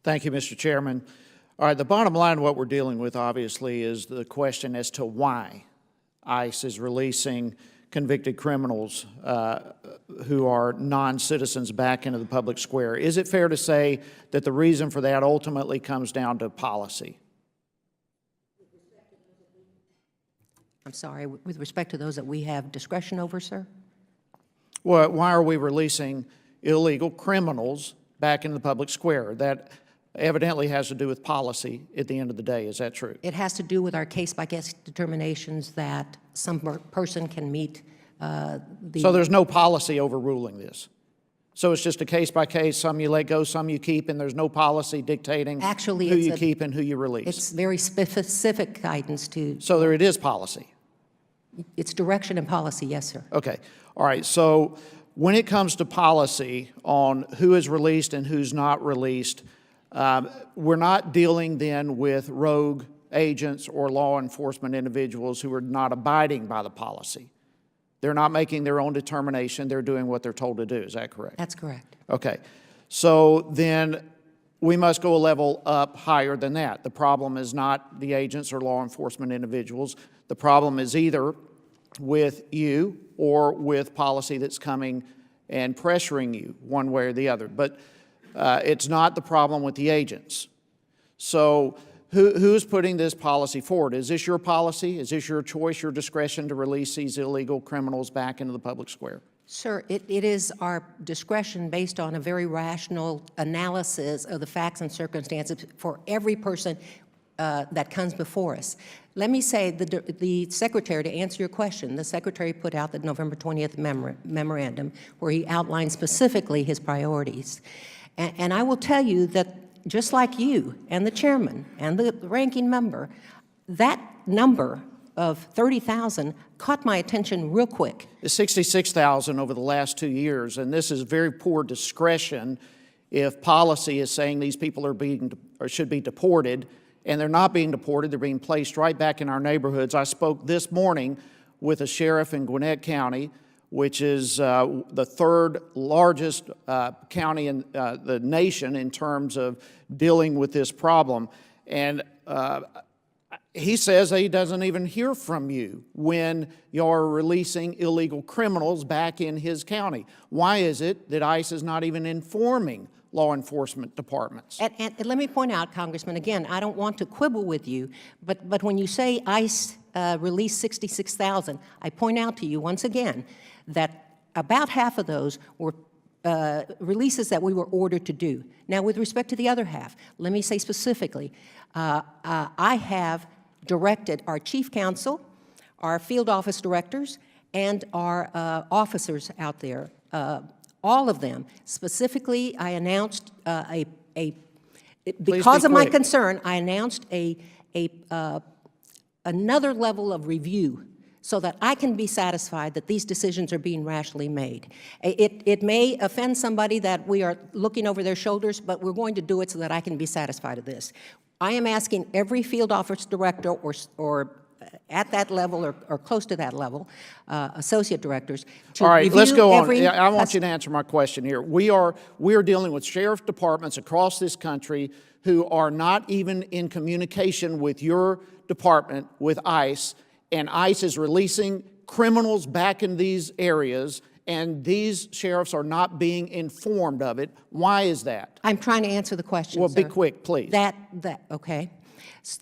Thank you, Mr. Chairman. All right, the bottom line, what we're dealing with, obviously, is the question as to why ICE is releasing convicted criminals who are non-citizens back into the public square. Is it fair to say that the reason for that ultimately comes down to policy? I'm sorry, with respect to those that we have discretion over, sir? Well, why are we releasing illegal criminals back into the public square? That evidently has to do with policy at the end of the day. Is that true? It has to do with our case-by-case determinations that some person can meet So there's no policy overruling this? So it's just a case-by-case, some you let go, some you keep, and there's no policy dictating Actually, who you keep and who you release? It's very specific guidance to... So there it is policy? It's direction and policy, yes, sir. Okay. All right. So when it comes to policy on who is released and who's not released, we're not dealing then with rogue agents or law enforcement individuals who are not abiding by the policy. They're not making their own determination. They're doing what they're told to do. Is that correct? That's correct. Okay. So then we must go a level up higher than that. The problem is not the agents or law enforcement individuals. The problem is either with you or with policy that's coming and pressuring you one way or the other. But it's not the problem with the agents. So who's putting this policy forward? Is this your policy? Is this your choice, your discretion to release these illegal criminals back into the public square? Sir, it is our discretion based on a very rational analysis of the facts and circumstances for every person that comes before us. Let me say, the Secretary, to answer your question, the Secretary put out the November 20th memorandum where he outlined specifically his priorities. And I will tell you that just like you and the Chairman and the ranking member, that number of 30,000 caught my attention real quick. It's 66,000 over the last 2 years, and this is very poor discretion if policy is saying these people are or should be deported, and they're not being deported. They're being placed right back in our neighborhoods. I spoke this morning with a sheriff in Gwinnett County, which is the third largest county in the nation in terms of dealing with this problem. And he says he doesn't even hear from you when you're releasing illegal criminals back in his county. Why is it that ICE is not even informing law enforcement departments? And let me point out, Congressman, again, I don't want to quibble with you, but when you say ICE released 66,000, I point out to you once again that about half of those were releases that we were ordered to do. Now, with respect to the other half, let me say specifically, I have directed our chief counsel, our field office directors, and our officers out there, all of them. Specifically, I announced because of my concern, I announced another level of review so that I can be satisfied that these decisions are being rationally made. It may offend somebody that we are looking over their shoulders, but we're going to do it so that I can be satisfied of this. I am asking every field office director or at that level or close to that level, associate directors, to All right, review let's go on. every... I want you to answer my question here. We are dealing with sheriff departments across this country who are not even in communication with your department, with ICE, and ICE is releasing criminals back in these areas, and these sheriffs are not being informed of it. Why is that? I'm trying to answer the question, Well, sir. be quick, please. Okay.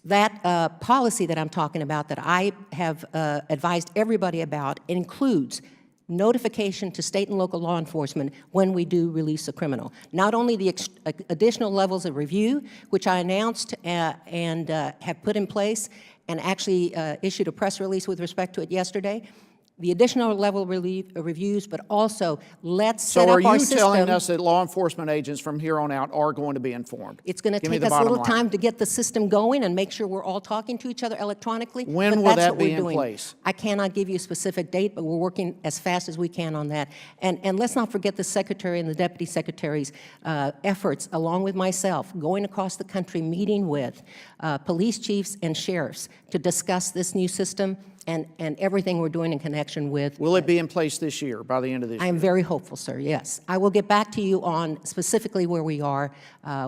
That policy that I'm talking about that I have advised everybody about includes notification to state and local law enforcement when we do release a criminal. Not only the additional levels of review, which I announced and have put in place and actually issued a press release with respect to it yesterday, the additional level reviews, but also let's set up our system. So are you telling us that law enforcement agents from here on out are going to be informed? It's going to take us a little time to get the system going and make sure we're all talking to each other electronically. When will that be in place? I cannot give you a specific date, but we're working as fast as we can on that. And let's not forget the Secretary and the Deputy Secretary's efforts, along with myself, going across the country, meeting with police chiefs and sheriffs to discuss this new system and everything we're doing in connection with. Will it be in place this year, by the end of this I year? am very hopeful, sir, yes. I will get back to you on specifically where we are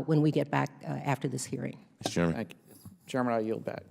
when we get back after this hearing. Mr. Chairman. Thank you. Chairman, I yield back.